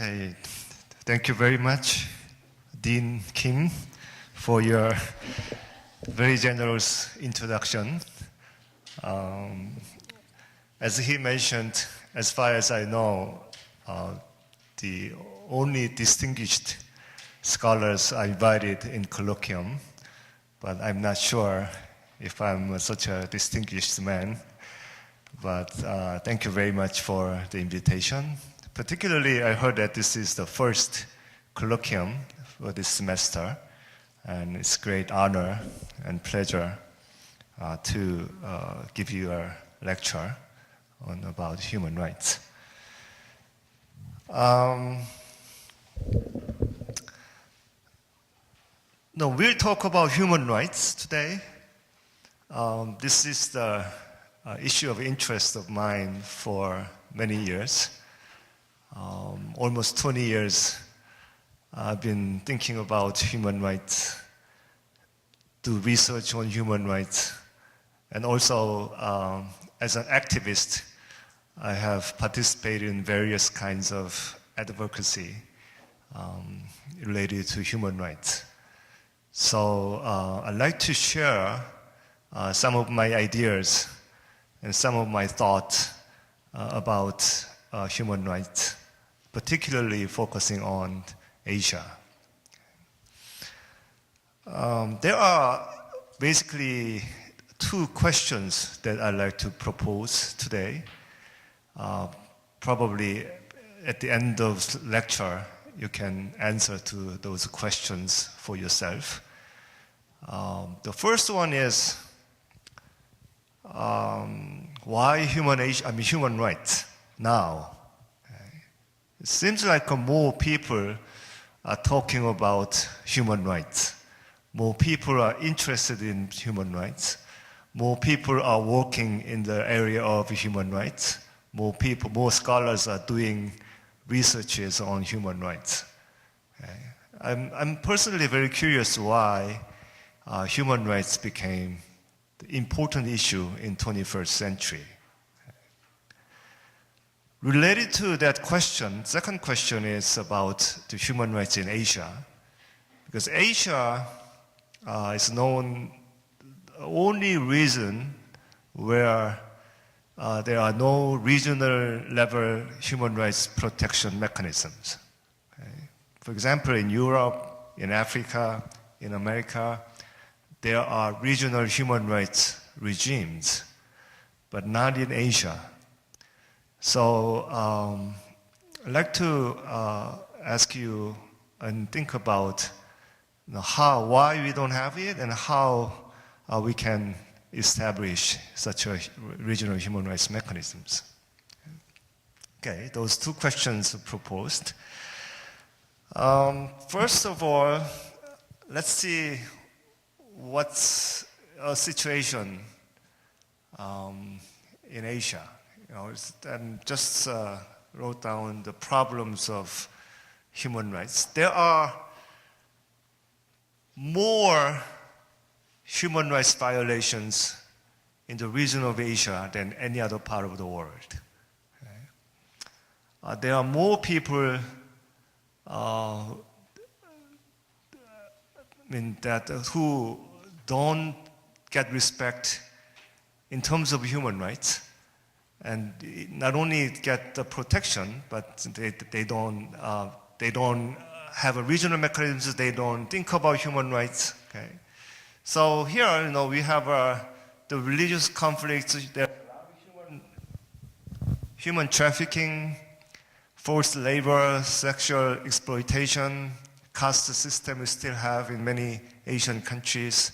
Okay, thank you very much, Dean Kim, for your very generous introduction. As he mentioned, as far as I know, the only distinguished scholars are invited in colloquium, but I'm not sure if I'm such a distinguished man. But thank you very much for the invitation. Particularly, I heard that this is the first colloquium for this semester, and it's a great honor and pleasure to give you a lecture about human rights. No, we'll talk about human rights today. This is the issue of interest of mine for many years. Almost 20 years I've been thinking about human rights, do research on human rights, and also as an activist, I have participated in various kinds of advocacy related to human rights. So I'd like to share some of my ideas and some of my thoughts about human rights, particularly focusing on Asia. There are basically two questions that I'd like to propose today. Probably at the end of the lecture, you can answer to those questions for yourself. The first one is, why human rights now? It seems like more people are talking about human rights. More people are interested in human rights. More people are working in the area of human rights. More scholars are doing researches on human rights. I'm personally very curious why human rights became the important issue in 21st century. Related to that question, second question is about the human rights in Asia. Because Asia is known the only region where there are no regional level human rights protection mechanisms. Okay? For example, in Europe, in Africa, in America, there are regional human rights regimes, but not in Asia. So I'd like to ask you and think about why we don't have it and how we can establish such a regional human rights mechanisms. Okay, those two questions are proposed. First of all, let's see what's a situation in Asia. And just wrote down the problems of human rights. There are more human rights violations in the region of Asia than any other part of the world. Okay? There are more people who don't get respect in terms of human rights, and not only get the protection, but they don't have a regional mechanisms. They don't think about human rights. Okay, so here we have the religious conflicts. There are human trafficking, forced labor, sexual exploitation, caste system we still have in many Asian countries.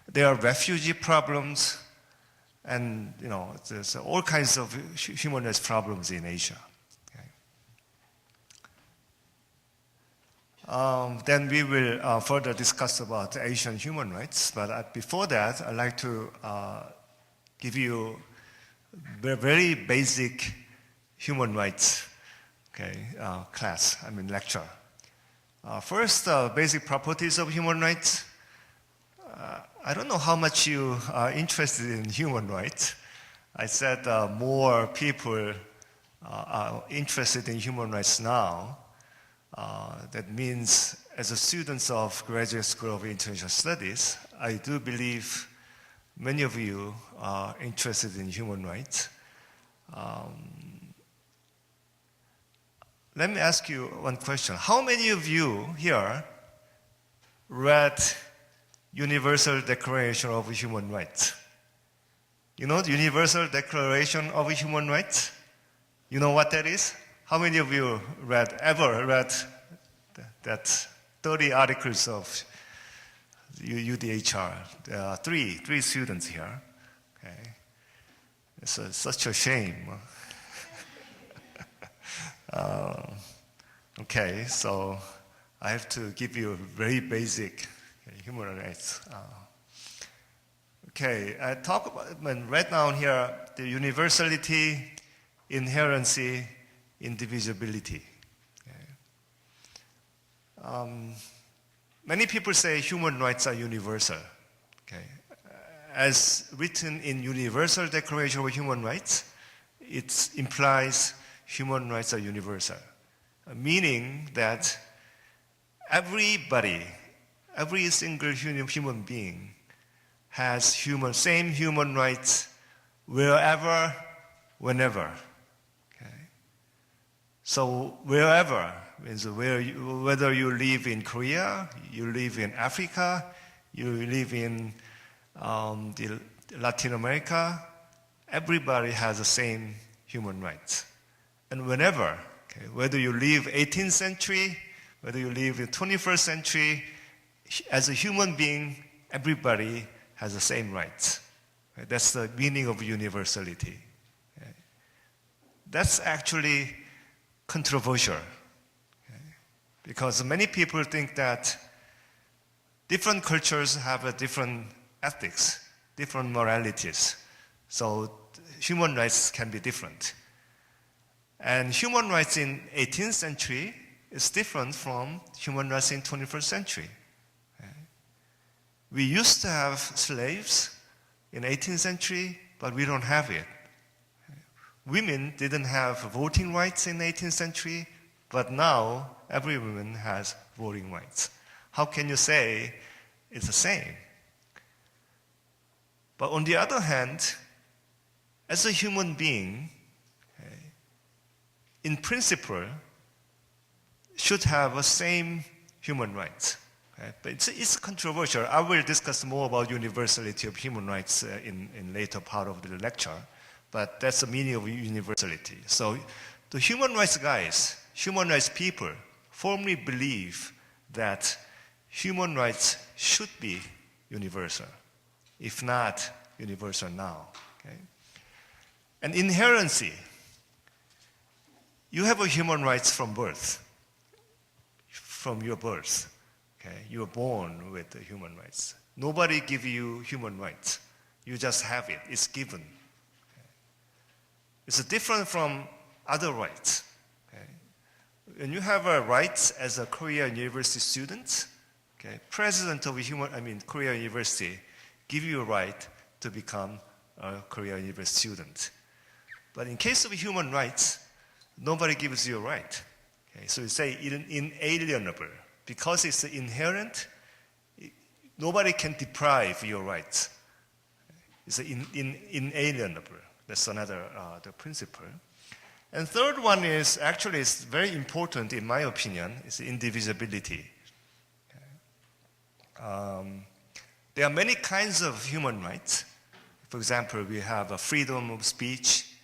There are refugee problems. And there's all kinds of human rights problems in Asia. Okay. Then we will further discuss about Asian human rights. But before that, I'd like to give you a very basic human rights lecture. First, basic properties of human rights. I don't know how much you are interested in human rights. I said more people are interested in human rights now. That means, as a student of Graduate School of International Studies, I do believe many of you are interested in human rights. Let me ask you one question. How many of you here read Universal Declaration of Human Rights? You know the Universal Declaration of Human Rights? You know what that is? How many of you ever read that 30 articles of UDHR? There are three students here. Okay. It's such a shame. Okay, so I have to give you a very basic human rights. Okay, I talk about, right now here, the universality, inherency, indivisibility. Okay. Many people say human rights are universal. Okay. As written in Universal Declaration of Human Rights, it implies human rights are universal, meaning that everybody, every single human being has same human rights wherever, whenever. Okay? So wherever means whether you live in Korea, you live in Africa, you live in Latin America, everybody has the same human rights. And whenever, okay, whether you live 18th century, whether you live in 21st century, as a human being, everybody has the same rights. Okay? That's the meaning of universality. Okay? That's actually controversial. Okay? Because many people think that different cultures have a different ethics, different moralities. So human rights can be different. And human rights in 18th century is different from human rights in 21st century. Okay? We used to have slaves in 18th century, but we don't have it. Okay? Women didn't have voting rights in 18th century, but now every woman has voting rights. How can you say it's the same? But on the other hand, as a human being, okay, in principle, should have the same human rights. Okay? But it's controversial. I will discuss more about universality of human rights in later part of the lecture, but that's the meaning of universality. So the human rights guys, human rights people, firmly believe that human rights should be universal, if not universal now. Okay? And inherency, you have a human rights from birth, from your birth. Okay? You are born with the human rights. Nobody give you human rights. You just have it. It's given. Okay? It's different from other rights. Okay? When you have a rights as a Korea University student, okay, president of Korea University give you a right to become a Korea University student. But in case of human rights, nobody gives you a right. Okay, so you say inalienable. Because it's inherent, nobody can deprive your rights. It's inalienable. That's another the principle. And third one is actually it's very important in my opinion, is indivisibility. There are many kinds of human rights. For example, we have a freedom of speech,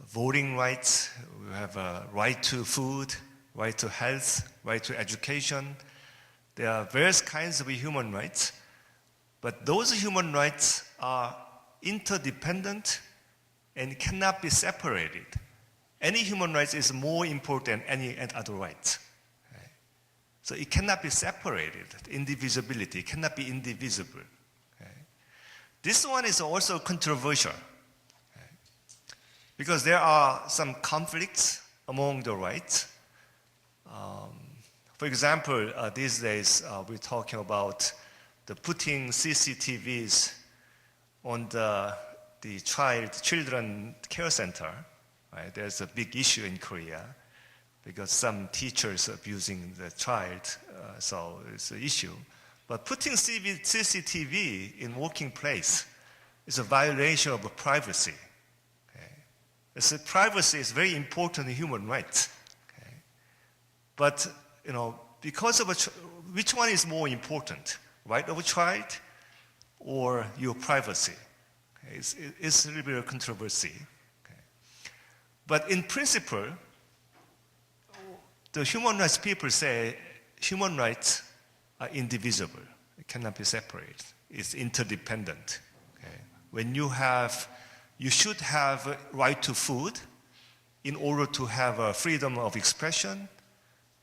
voting rights, we have a right to food, right to health, right to education. There are various kinds of human rights, but those human rights are interdependent and cannot be separated. Any human rights is more important than any other right. So it cannot be separated. Indivisibility cannot be indivisible. Okay? This one is also controversial. Okay? Because there are some conflicts among the rights. For example, these days we're talking about the putting CCTVs on the children care center. Right? There's a big issue in Korea. because some teachers are abusing the child, so it's an issue. But putting CCTV in working place is a violation of privacy. Okay? Privacy is very important in human rights. Okay? But because of which one is more important, right of a child or your privacy? Okay? It's a little bit of controversy. Okay? But in principle, the human rights people say human rights are indivisible. It cannot be separated. It's interdependent. Okay? When you should have a right to food in order to have a freedom of expression.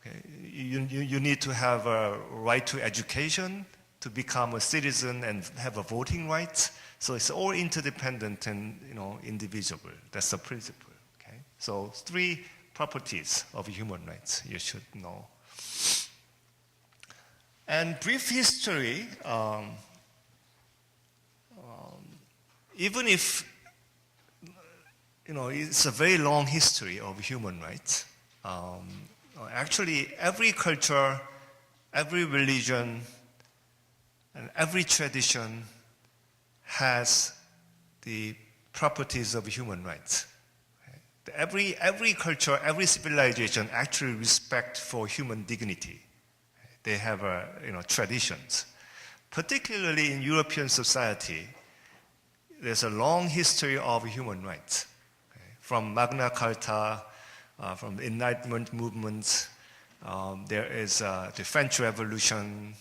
Okay? You need to have a right to education to become a citizen and have a voting rights. So it's all interdependent and indivisible. That's the principle. Okay? So 3 properties of human rights you should know. And brief history, even if it's a very long history of human rights, actually every culture, every religion, and every tradition has the properties of human rights. Every culture, every civilization actually respect for human dignity. They have traditions. Particularly in European society, there's a long history of human rights. Okay? From Magna Carta, from the Enlightenment movements, there is the French Revolution.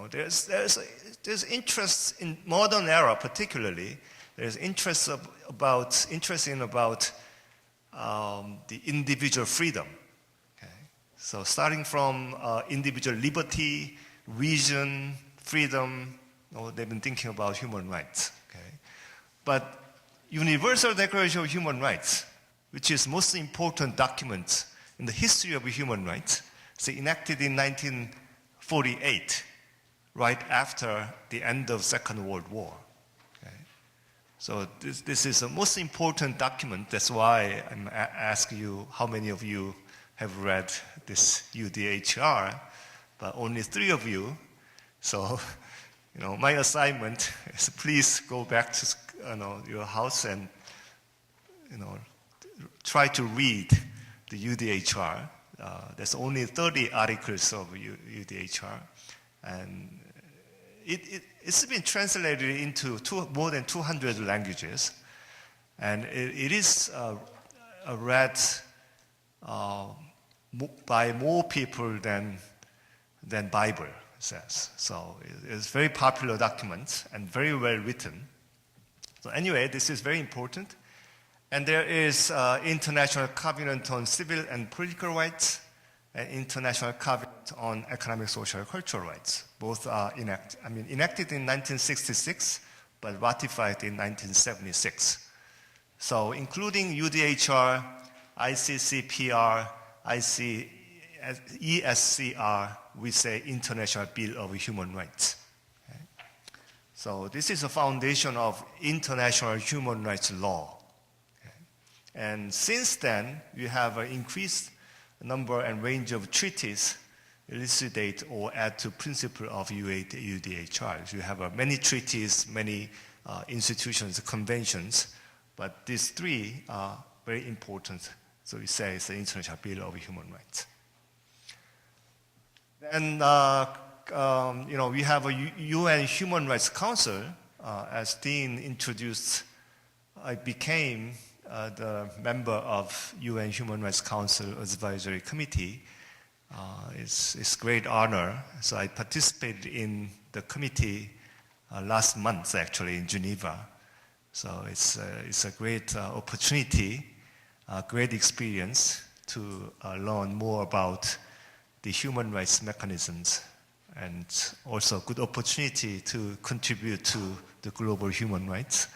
There's interest in modern era, particularly. There's interest about the individual freedom. Okay? So starting from individual liberty, reason, freedom, they've been thinking about human rights. Okay? But Universal Declaration of Human Rights, which is most important document in the history of human rights, it's enacted in 1948, right after the end of Second World War. So this is the most important document. That's why I'm asking you how many of you have read this UDHR, but only 3 of you. So, my assignment is please go back to your house and try to read the UDHR. There's only 30 articles of UDHR, and it's been translated into more than 200 languages, and it is read by more people than Bible says. So it's a very popular document and very well written. So anyway, this is very important. And there is International Covenant on Civil and Political Rights, and International Covenant on Economic, Social, and Cultural Rights. Both are enacted in 1966, but ratified in 1976. So including UDHR, ICCPR, ESCR, we say International Bill of Human Rights. Okay? So this is a foundation of international human rights law. Okay? And since then, we have an increased number and range of treaties elucidate or add to principle of UDHR. You have many treaties, many institutions, conventions, but these 3 are very important. So we say it's the International Bill of Human Rights. And we have a UN Human Rights Council. As Dean introduced, I became the member of UN Human Rights Council Advisory Committee. It's a great honor. So I participated in the committee last month, actually, in Geneva. So it's a great opportunity, a great experience to learn more about the human rights mechanisms, and also a good opportunity to contribute to the global human rights.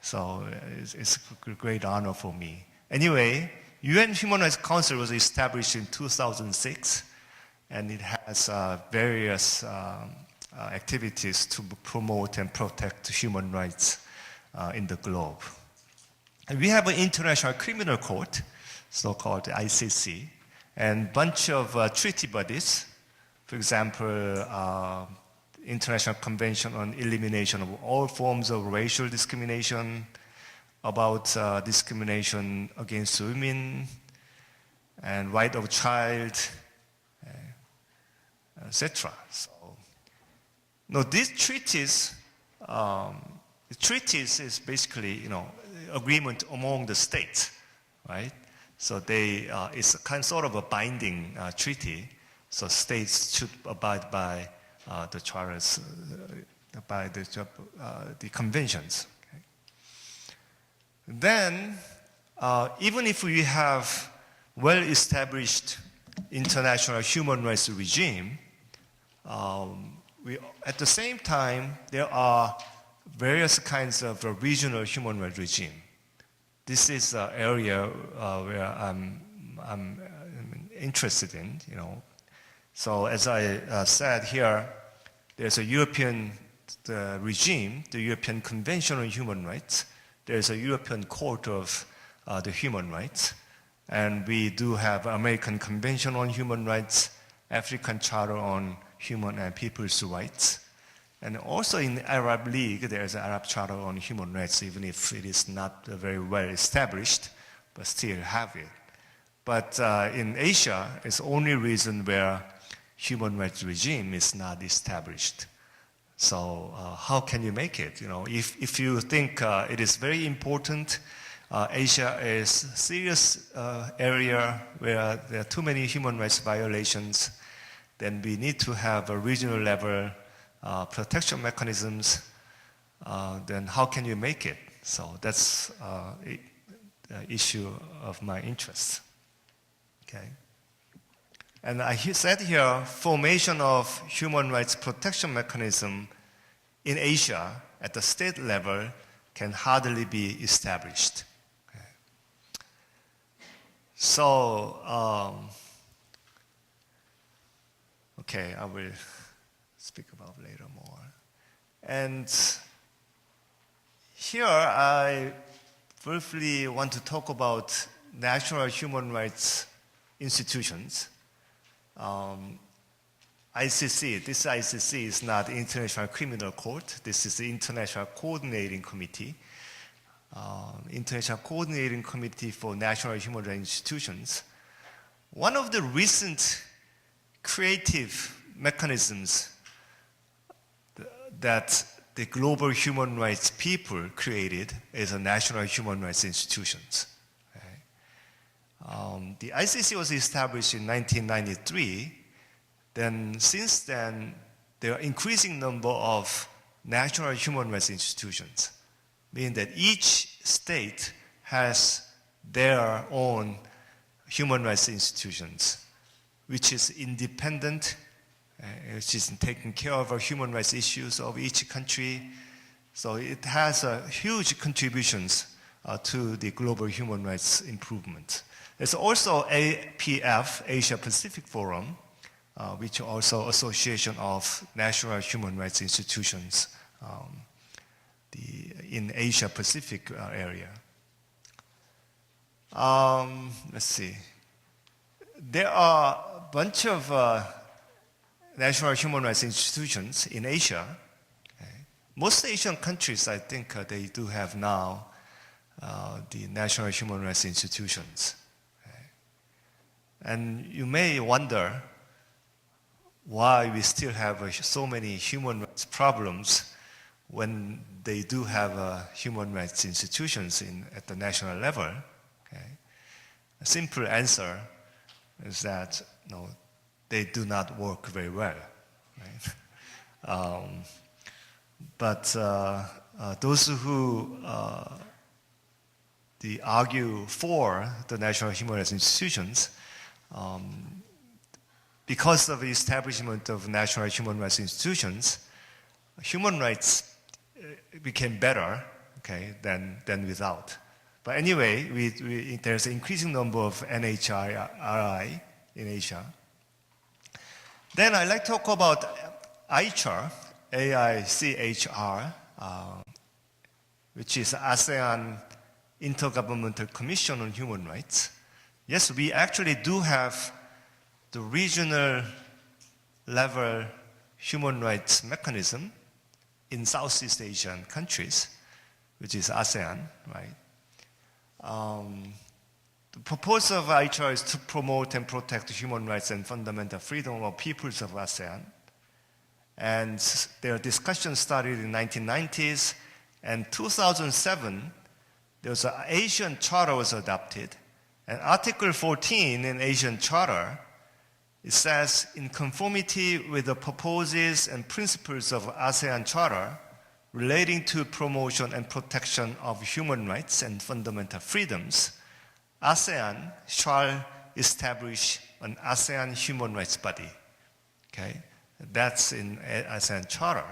So it's a great honor for me. Anyway, UN Human Rights Council was established in 2006, and it has various activities to promote and protect human rights in the globe. And we have an International Criminal Court, so-called ICC, and bunch of treaty bodies. For example, International Convention on Elimination of All Forms of Racial Discrimination, about discrimination against women, and right of child, etc. So, no, these treaties, the treaties is basically, agreement among the states, right? So it's sort of a binding treaty. So states should abide by the charters, by the conventions. Okay? Then, even if we have well-established international human rights regime, at the same time, there are various kinds of regional human rights regime. This is an area where I'm interested in, So as I said here, there's a European regime, the European Convention on Human Rights. There's a European Court of the Human Rights. And we do have American Convention on Human Rights, African Charter on Human and People's Rights. And also in the Arab League, there's an Arab Charter on Human Rights, even if it is not very well established, but still have it. But in Asia, it's the only reason where human rights regime is not established. So how can you make it? If you think it is very important, Asia is a serious area where there are too many human rights violations, then we need to have a regional level protection mechanisms. Then how can you make it? So that's the issue of my interest. Okay. And I said here, formation of human rights protection mechanism in Asia at the state level can hardly be established. Okay. So, okay, I will speak about later more. And here I briefly want to talk about national human rights institutions. ICC, this ICC is not the International Criminal Court. This is the International Coordinating Committee. International Coordinating Committee for National Human Rights Institutions. One of the recent creative mechanisms that the global human rights people created is a national human rights institutions. The ICC was established in 1993. Then, since then, there are increasing number of national human rights institutions, meaning that each state has their own human rights institutions, which is independent, which is taking care of human rights issues of each country. So it has huge contributions to the global human rights improvement. There's also APF, Asia Pacific Forum, which are also Association of National Human Rights Institutions in Asia Pacific area. Let's see. There are a bunch of national human rights institutions in Asia. Okay. Most Asian countries, I think, they do have now the national human rights institutions. Okay. And you may wonder why we still have so many human rights problems when they do have human rights institutions at the national level. Okay. A simple answer is that they do not work very well. Right? But those who argue for the national human rights institutions, because of the establishment of national human rights institutions, human rights became better, okay, than without. But anyway, there's an increasing number of NHRI in Asia. Then I'd like to talk about AICHR, AICHR, which is ASEAN Intergovernmental Commission on Human Rights. Yes, we actually do have the regional level human rights mechanism in Southeast Asian countries, which is ASEAN, right? The purpose of HR is to promote and protect human rights and fundamental freedom of peoples of ASEAN. And their discussion started in the 1990s, and 2007, there was an Asian Charter was adopted. And Article 14 in Asian Charter, it says, in conformity with the purposes and principles of ASEAN Charter relating to promotion and protection of human rights and fundamental freedoms, ASEAN shall establish an ASEAN human rights body. Okay? That's in ASEAN Charter.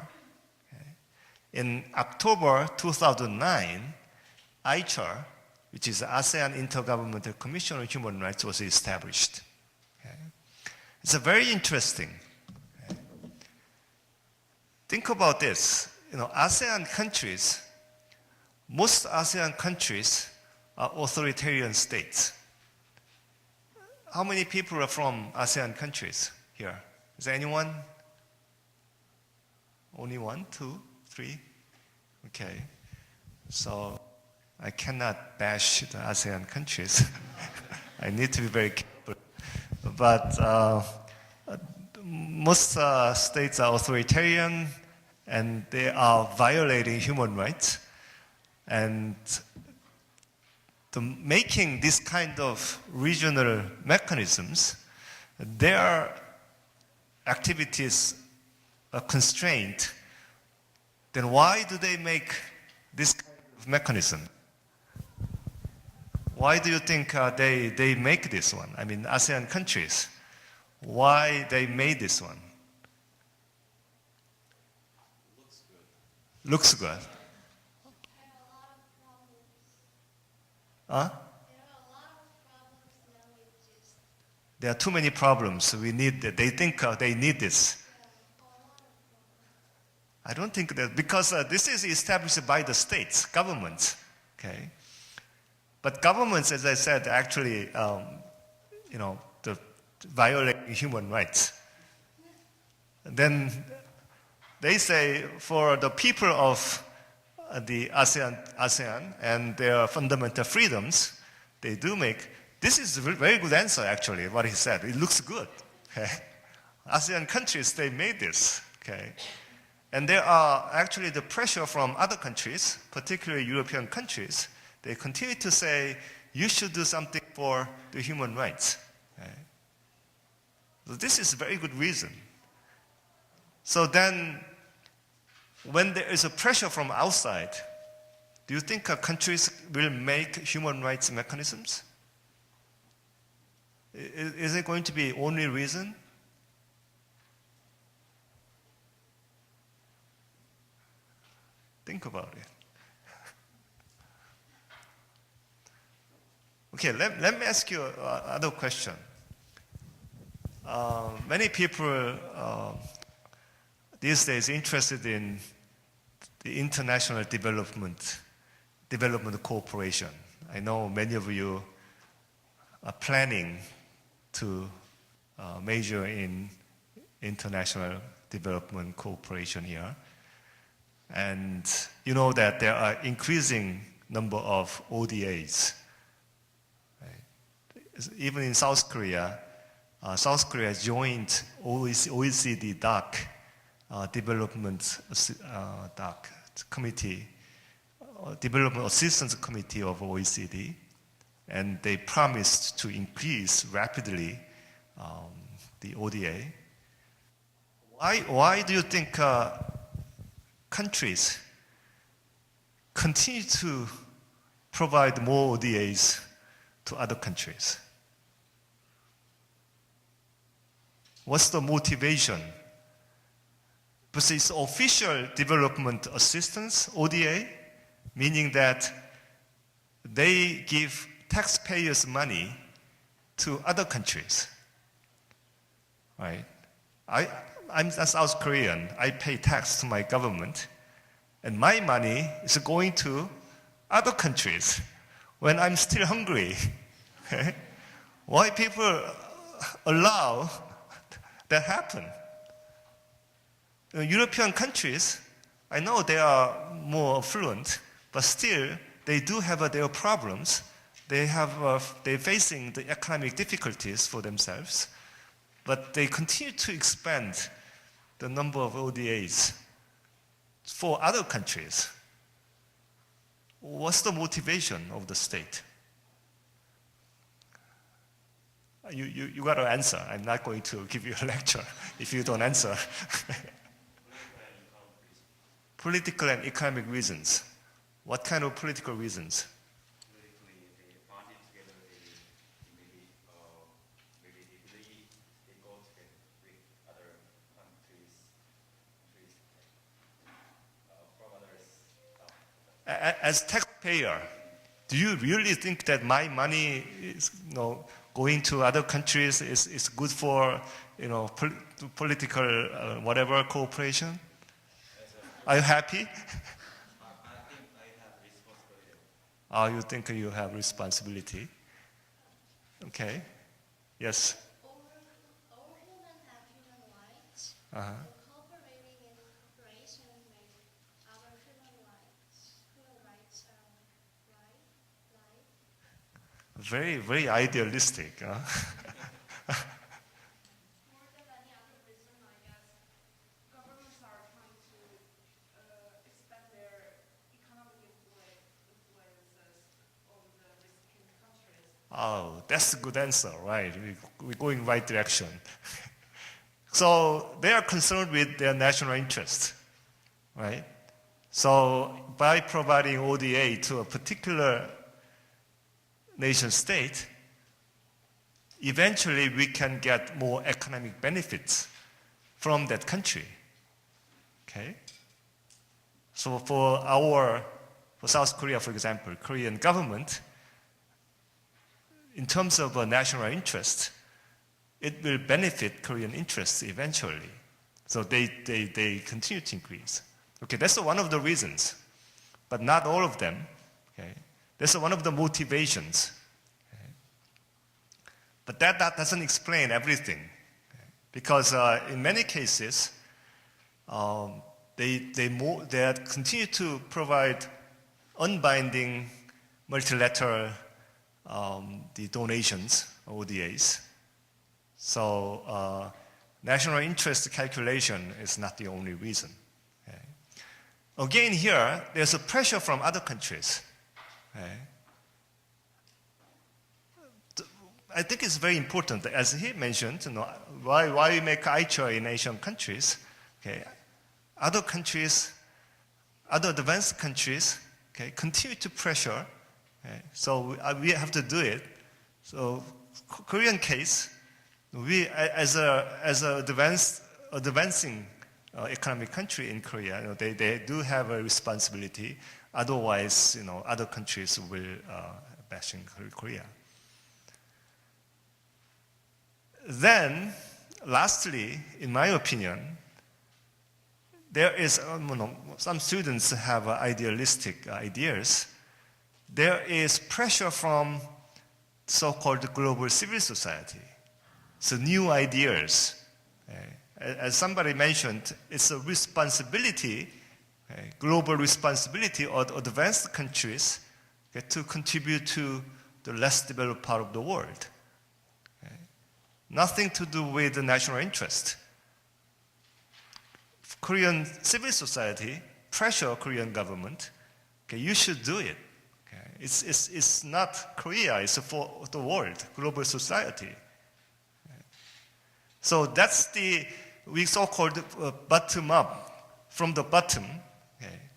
Okay? In October 2009, ICHR, which is the ASEAN Intergovernmental Commission on Human Rights, was established. Okay? It's a very interesting. Okay? Think about this. ASEAN countries, most ASEAN countries are authoritarian states. How many people are from ASEAN countries here? Is there anyone? Only 1, 2, 3? Okay. So I cannot bash the ASEAN countries. I need to be very careful. But most states are authoritarian and they are violating human rights. And making this kind of regional mechanisms, their activities are constrained, then why do they make this kind of mechanism? Why do you think they make this one? I mean, ASEAN countries, why they made this one? Looks good. Huh? There are too many problems. They think they need this. I don't think that, because this is established by the states, governments. Okay, but governments, as I said, actually, violating human rights. And then they say for the people of the ASEAN and their fundamental freedoms, they do make, this is a very good answer actually, what he said. It looks good. Okay? ASEAN countries, they made this. Okay? And there are actually the pressure from other countries, particularly European countries. They continue to say, you should do something for the human rights. Okay? So this is a very good reason. So then, when there is a pressure from outside, do you think countries will make human rights mechanisms? Is it going to be only reason? Think about it. Okay, let me ask you another question. Many people these days interested in the international development cooperation. I know many of you are planning to major in international development cooperation here. And you know that there are increasing number of ODAs. Right? Even in South Korea joined OECD DAC, Development DAC Committee, Development Assistance Committee of OECD, and they promised to increase rapidly the ODA. Why do you think countries continue to provide more ODAs to other countries? What's the motivation? Because it's official development assistance, ODA, meaning that they give taxpayers' money to other countries. Right? I'm a South Korean. I pay tax to my government, and my money is going to other countries when I'm still hungry. Okay? Why people allow that happen. European countries, I know they are more affluent, but still they do have their problems. They're facing the economic difficulties for themselves, but they continue to expand the number of ODAs for other countries. What's the motivation of the state? You got to answer. I'm not going to give you a lecture if you don't answer. Political and economic reasons. What kind of political reasons? Politically, they bonded together. Maybe they believe they go together with other countries from others. As taxpayer, do you really think that my money is, going to other countries is good for, political whatever cooperation? Are you happy? I think I have responsibility. You think you have responsibility? Okay. Yes. All humans have human rights. Uh-huh. Cooperating in cooperation with other human rights are right. Very, very idealistic. Huh? More than any other reason, I guess, governments are trying to expand their economic influences on the recipient countries. Oh, that's a good answer, right? We're going right direction. So they are concerned with their national interest, right? So by providing ODA to a particular nation state, eventually we can get more economic benefits from that country. Okay? So for South Korea, for example, Korean government, in terms of a national interest, it will benefit Korean interests eventually. So they continue to increase. Okay, that's one of the reasons, but not all of them. Okay? That's one of the motivations. Okay? But that doesn't explain everything. Okay? Because in many cases, they continue to provide unbinding multilateral the donations, ODAs. So national interest calculation is not the only reason. Okay? Again here, there's a pressure from other countries. Okay? I think it's very important, as he mentioned, why we make ICHR in Asian countries. Okay? Other countries, other advanced countries, okay, continue to pressure. Okay? So we have to do it. So Korean case, we as a advancing economic country in Korea, they do have a responsibility. Otherwise, other countries will bashing Korea. Then, lastly, in my opinion, there is some students have idealistic ideas. There is pressure from so-called global civil society. So new ideas. As somebody mentioned, it's a responsibility, global responsibility of advanced countries to contribute to the less developed part of the world. Nothing to do with the national interest. Korean civil society pressure Korean government. You should do it. It's not Korea, it's for the world, global society. So that's we so-called bottom up. From the bottom,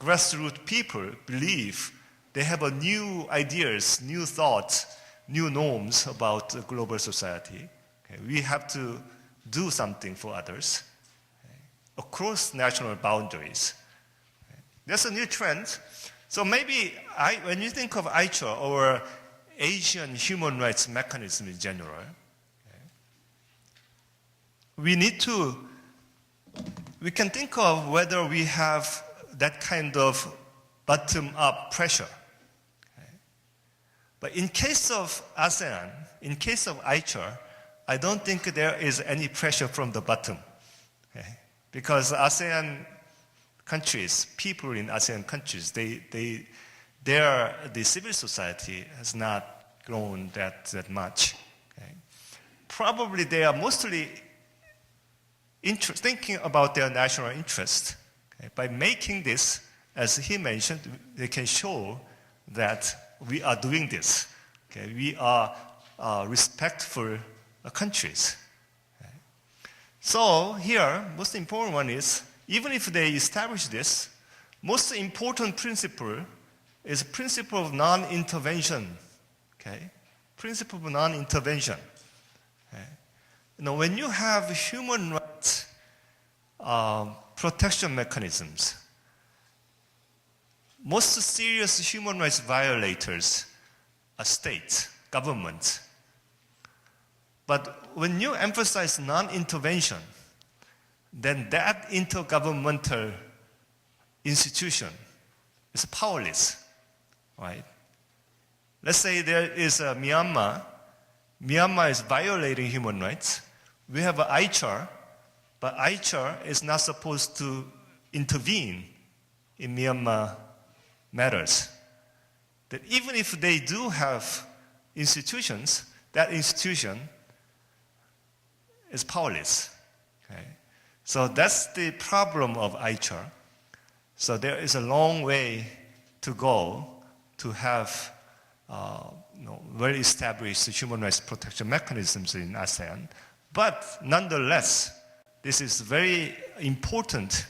grassroots people believe they have new ideas, new thoughts, new norms about the global society. We have to do something for others across national boundaries. That's a new trend. So maybe when you think of ICHR or Asian human rights mechanism in general, we can think of whether we have that kind of bottom-up pressure. But in case of ASEAN, in case of ICHR, I don't think there is any pressure from the bottom. Okay? Because ASEAN countries, people in ASEAN countries, the civil society has not grown that much. Okay? Probably they are mostly thinking about their national interest. Okay? By making this, as he mentioned, they can show that we are doing this. Okay? We are respectful countries. Okay? So here, most important one is, even if they establish this, most important principle is principle of non-intervention. Okay? Principle of non-intervention. Okay? You know, when you have human rights protection mechanisms, most serious human rights violators are states, governments. But when you emphasize non-intervention, then that intergovernmental institution is powerless, right? Let's say there is a Myanmar. Myanmar is violating human rights. We have an ICHR, but ICHR is not supposed to intervene in Myanmar matters. That even if they do have institutions, that institution is powerless. Okay? So that's the problem of ICHR. So there is a long way to go to have well-established human rights protection mechanisms in ASEAN. But nonetheless, this is very important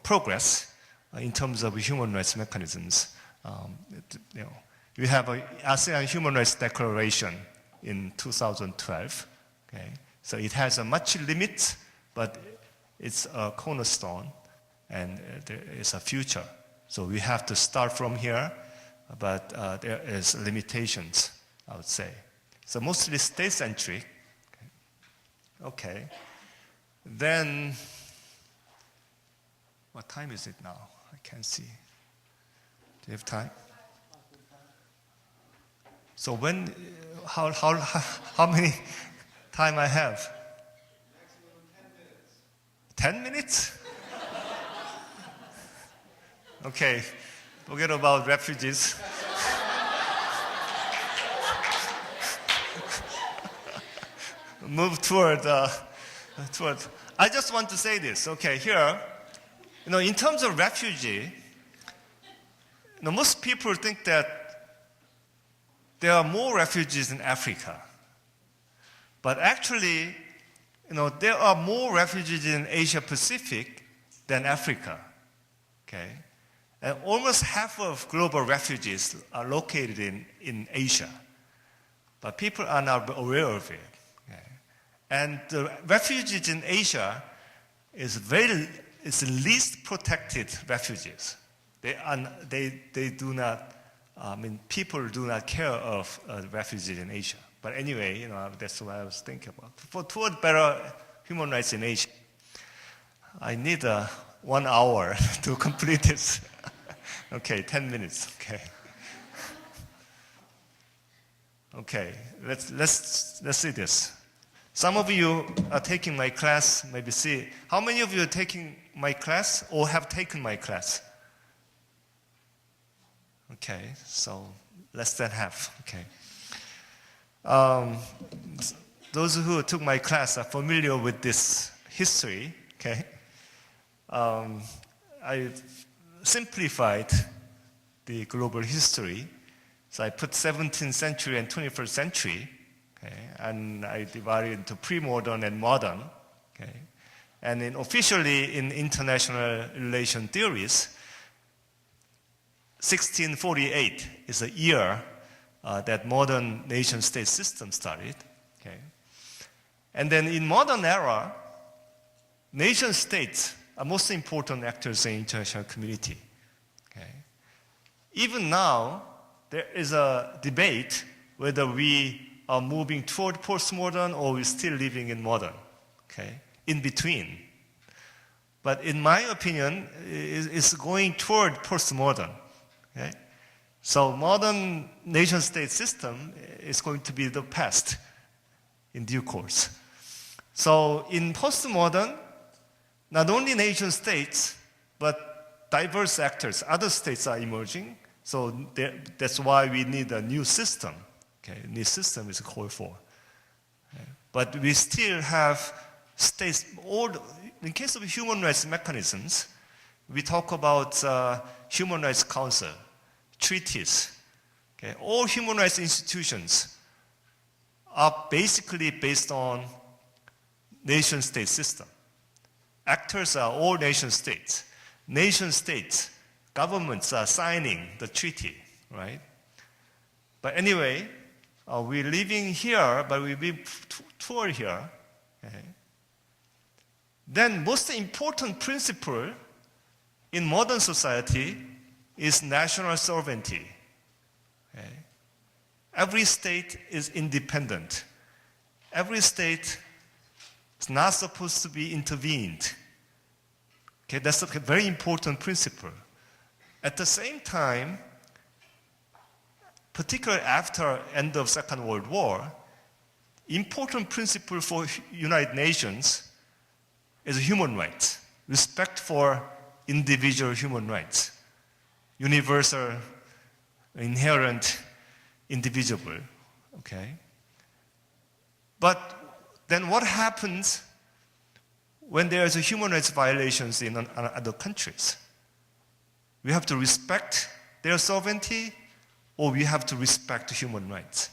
progress in terms of human rights mechanisms. We have an ASEAN Human Rights Declaration in 2012. Okay? So it has a much limit, but it's a cornerstone, and there is a future. So we have to start from here, but there is limitations, I would say. So mostly state-centric. Okay. Then, what time is it now? I can't see. Do you have time? So when, how many time I have? Maximum 10 minutes. 10 minutes? Okay, forget about refugees. Move toward. I just want to say this. Okay, here, in terms of refugee, most people think that there are more refugees in Africa. But actually, there are more refugees in Asia Pacific than Africa. Okay? And almost half of global refugees are located in Asia. But people are not aware of it. Okay? And the refugees in Asia is the least protected refugees. People do not care of refugees in Asia. But anyway, that's what I was thinking about. Toward better human rights in Asia, I need 1 hour to complete this. Okay, 10 minutes. Okay. Okay, let's see this. Some of you are taking my class. Maybe see how many of you are taking my class or have taken my class. Okay, so less than half. Okay. Those who took my class are familiar with this history. Okay. I simplified the global history. So I put 17th century and 21st century. Okay, and I divided into pre-modern and modern. Okay. And officially in international relation theories, 1648 is the year that modern nation-state system started. Okay. And then in modern era, nation-states are most important actors in international community. Okay. Even now, there is a debate whether we are moving toward postmodern or we're still living in modern. Okay. In between. But in my opinion, it's going toward postmodern. Okay? So modern nation-state system is going to be the past. in due course. So in postmodern, not only nation states, but diverse actors, other states are emerging. So that's why we need a new system. Okay, new system is called for. Okay. But we still have states, in case of human rights mechanisms, we talk about Human Rights Council, treaties. Okay, all human rights institutions are basically based on nation-state system. Actors are all nation states. Nation states, governments are signing the treaty, right? But anyway, we're living here, but we live toward here. Okay? Then most important principle in modern society is national sovereignty. Okay? Every state is independent. Every state is not supposed to be intervened. Okay, that's a very important principle. At the same time, particularly after end of Second World War, important principle for United Nations is human rights, respect for individual human rights, universal, inherent, indivisible. Okay. But then what happens when there is a human rights violations in other countries? We have to respect their sovereignty, or we have to respect human rights.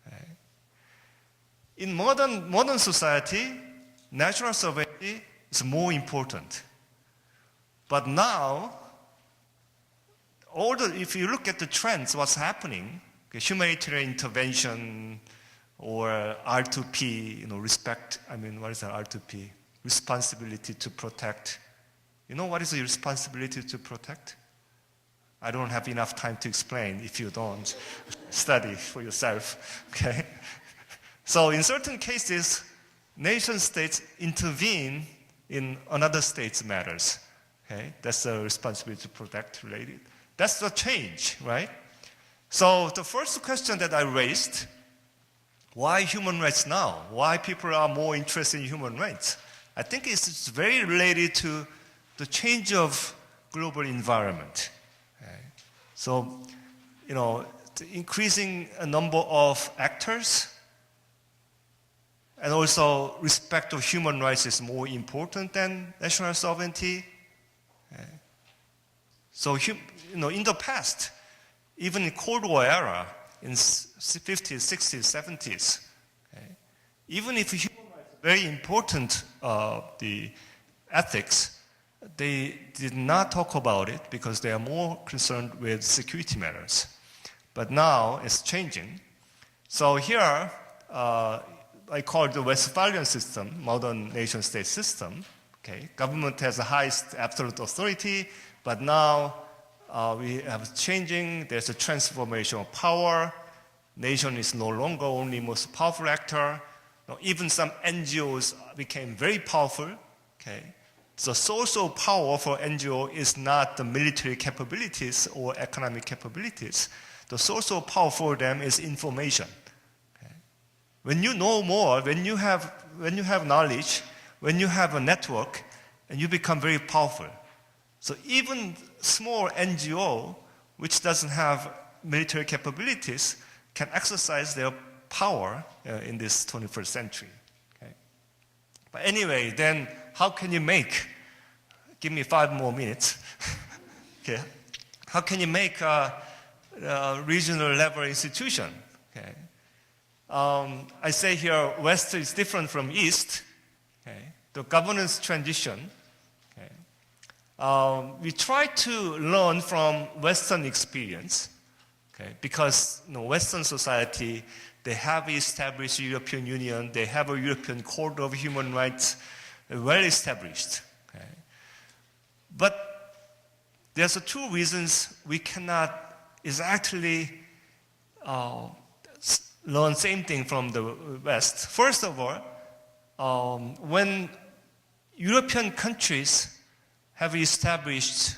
Okay. In modern society, national sovereignty is more important. But now, if you look at the trends, what's happening, okay, humanitarian intervention or R2P, what is that R2P? Responsibility to protect. You know what is the responsibility to protect? I don't have enough time to explain if you don't study for yourself, okay? So in certain cases, nation states intervene in another state's matters, okay? That's the responsibility to protect related. That's the change, right? So the first question that I raised, why human rights now? Why people are more interested in human rights? I think it's very related to the change of global environment. Okay? So, the increasing number of actors and also respect of human rights is more important than national sovereignty. Okay? So, in the past, even in Cold War era, in 50s, 60s, 70s, okay, even if human rights are very important, the ethics, they did not talk about it because they are more concerned with security matters. But now it's changing. So here, I call it the Westphalian system, modern nation-state system. Okay, government has the highest absolute authority, but now we have changing. There's a transformation of power. Nation is no longer only most powerful actor. Now, even some NGOs became very powerful. Okay, so source of power for NGO is not the military capabilities or economic capabilities. The source of power for them is information. Okay? When you know more, when you have knowledge, when you have a network, and you become very powerful. So even small NGO, which doesn't have military capabilities, can exercise their power in this 21st century. Okay? But anyway, then how can you give me 5 more minutes, okay? How can you make a regional level institution? Okay? I say here, West is different from East. Okay? The governance transition. We try to learn from Western experience, okay? Because Western society, they have established European Union, they have a European Court of Human Rights, well established. Okay? But there's 2 reasons we cannot exactly learn same thing from the West. First of all, when European countries have established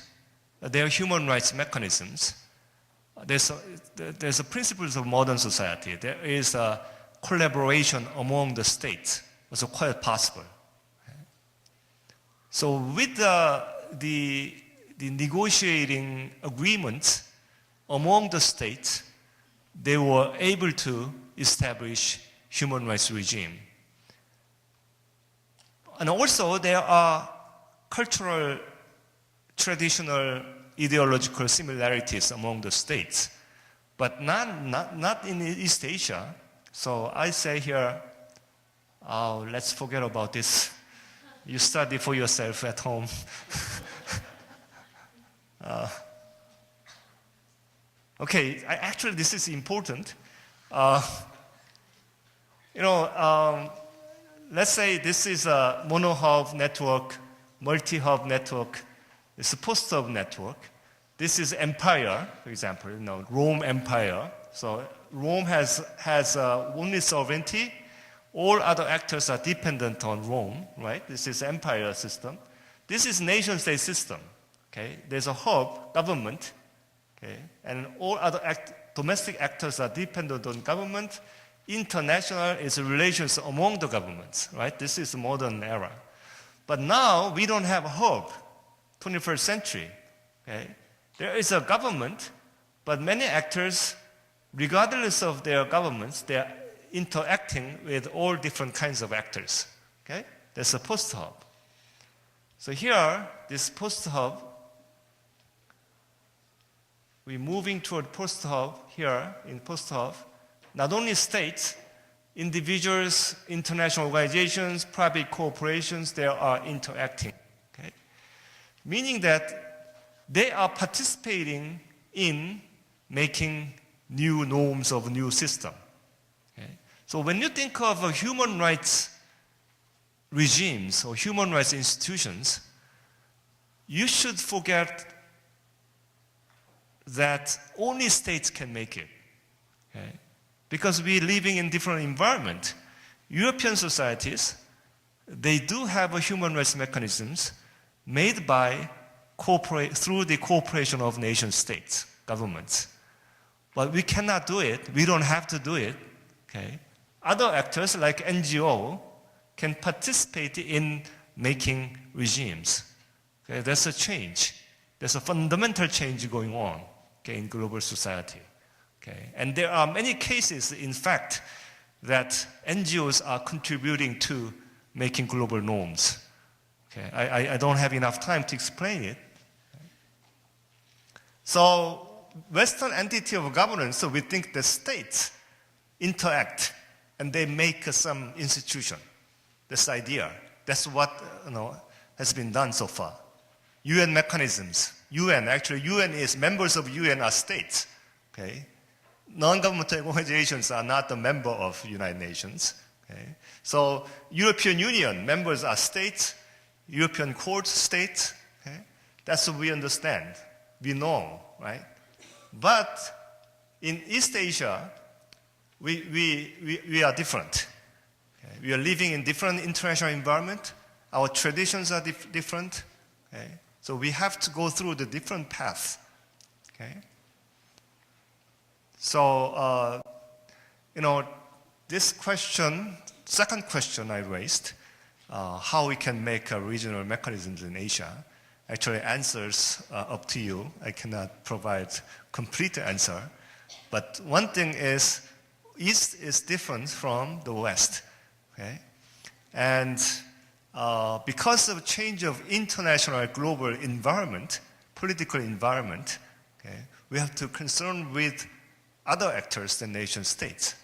their human rights mechanisms, there's a principles of modern society. There is collaboration among the states was quite possible. So with the negotiating agreements among the states, they were able to establish human rights regime. And also there are cultural, traditional, ideological similarities among the states, but not in East Asia. So I say here, oh, let's forget about this. You study for yourself at home. Okay, actually this is important. Let's say this is a mono-hub network, multi-hub network. It's a post-hub network. This is empire, for example, Rome Empire. So Rome has only sovereignty. All other actors are dependent on Rome, right? This is empire system. This is nation-state system. Okay, there's a hub, government, okay, and all other domestic actors are dependent on government. International is relations among the governments, right? This is the modern era. But now we don't have a hub, 21st century. Okay? There is a government, but many actors, regardless of their governments, they are interacting with all different kinds of actors. Okay? That's a post-hub. So here, this post-hub, we're moving toward post-hub here in post-hub. Not only states, individuals, international organizations, private corporations, they are interacting. Okay? Meaning that they are participating in making new norms of new system. Okay? So when you think of human rights regimes or human rights institutions, you should forget that only states can make it. Okay? Because we're living in different environment. European societies, they do have a human rights mechanisms made by through the cooperation of nation states, governments. But we cannot do it. We don't have to do it. Okay? Other actors like NGO can participate in making regimes. Okay? There's a change. There's a fundamental change going on, okay, in global society. Okay? And there are many cases, in fact, that NGOs are contributing to making global norms. Okay? I don't have enough time to explain it. So, Western entity of governance, so we think the states interact and they make some institution. This idea. That's what has been done so far. UN mechanisms. UN is members of UN are states. Okay? Non-governmental organizations are not a member of United Nations. Okay? So European Union members are states, European Court states. Okay? That's what we understand. We know, right? But in East Asia, we are different. Okay? We are living in different international environment. Our traditions are different. Okay? So we have to go through the different paths. Okay? So, this question, second question I raised, how we can make regional mechanisms in Asia, actually answers up to you. I cannot provide complete answer. But one thing is, East is different from the West. Okay? And because of change of international global environment, political environment, okay, we have to concern with other actors than nation states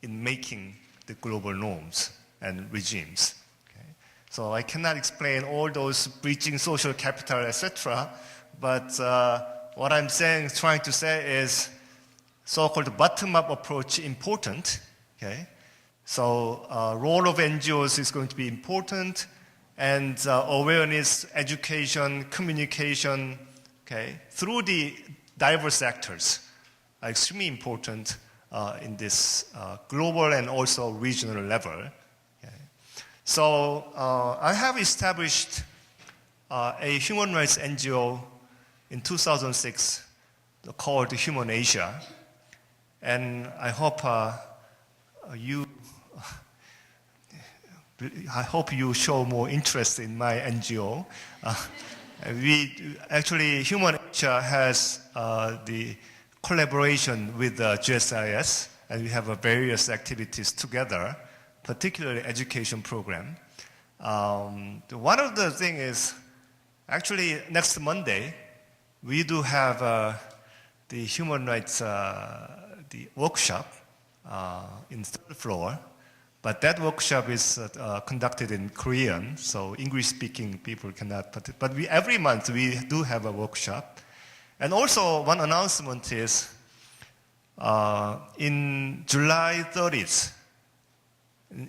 in making the global norms and regimes. Okay? So I cannot explain all those breaching social capital, etc. But what I'm trying to say is so-called bottom-up approach important. Okay? So role of NGOs is going to be important, and awareness, education, communication, okay, through the diverse actors are extremely important in this global and also regional level. Okay. So I have established a human rights NGO in 2006 called Human Asia, and I hope I hope you show more interest in my NGO. Human Asia has the collaboration with GSIS, and we have various activities together, particularly education program. One of the things is, actually next Monday, we do have the human rights the workshop in third floor, but that workshop is conducted in Korean, so English-speaking people cannot participate. But every month we do have a workshop. And also one announcement is in July 30th,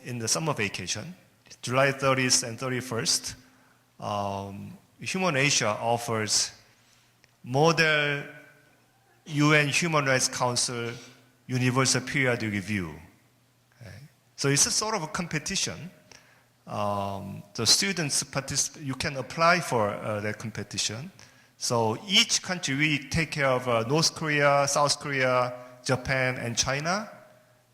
in the summer vacation, July 30th and 31st, Human Asia offers Model UN Human Rights Council Universal Periodic Review. Okay. So it's a sort of a competition. The students participate, you can apply for that competition. So each country, we take care of North Korea, South Korea, Japan, and China.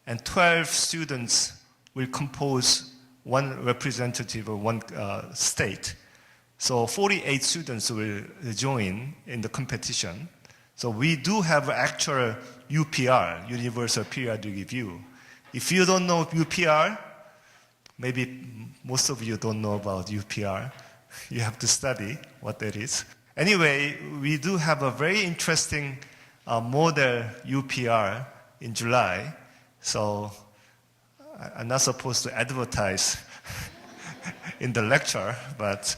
And 12 students will compose one representative of one state. So 48 students will join in the competition. So we do have actual UPR, Universal Periodic Review. If you don't know UPR, maybe most of you don't know about UPR. You have to study what that is. Anyway, we do have a very interesting model UPR in July. So I'm not supposed to advertise in the lecture, but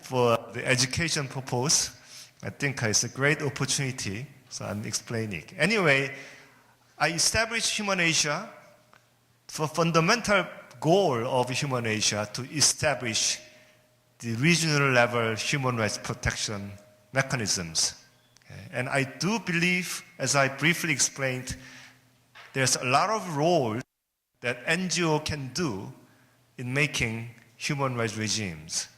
for the education purpose, I think it's a great opportunity, so I'm explaining. Anyway, I established Human Asia for fundamental goal of Human Asia to establish the regional level human rights protection mechanisms. Okay? And I do believe, as I briefly explained, there's a lot of role that NGO can do in making human rights regimes.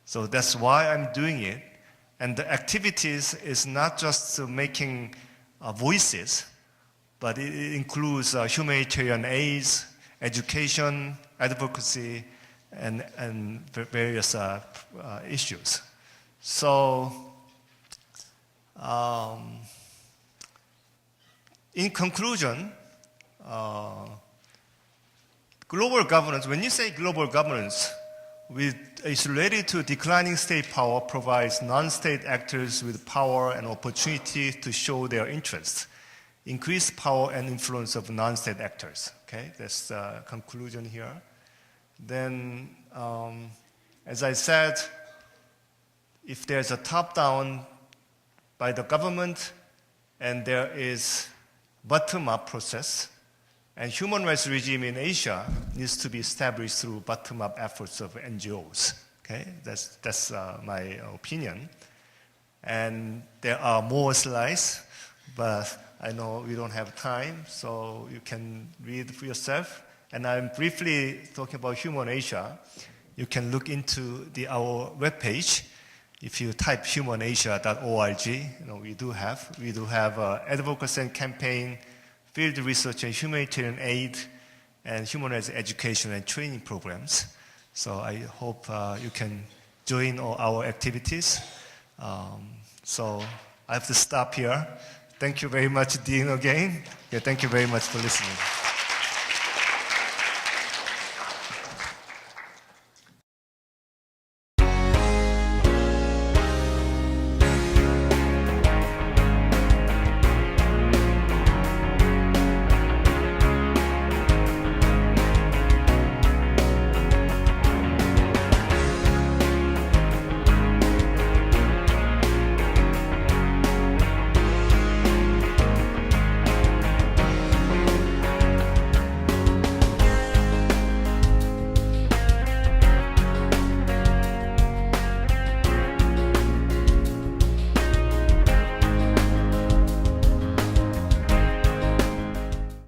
So that's why I'm doing it. And the activities is not just making voices, but it includes humanitarian aid, education, advocacy, and various issues. So, in conclusion, global governance, when you say global governance, it's related to declining state power provides non-state actors with power and opportunity to show their interests, increase power and influence of non-state actors. Okay, that's the conclusion here. Then, as I said, if there's a top-down by the government and there is bottom-up process, and human rights regime in Asia needs to be established through bottom-up efforts of NGOs. Okay, that's my opinion. And there are more slides, but I know we don't have time, so you can read for yourself. And I'm briefly talking about Human Asia. You can look into our webpage. If you type humanasia.org, we do have advocacy and campaign, field research and humanitarian aid, and human rights education and training programs. So I hope you can join all our activities. So I have to stop here. Thank you very much, Dean, again. Yeah, thank you very much for listening.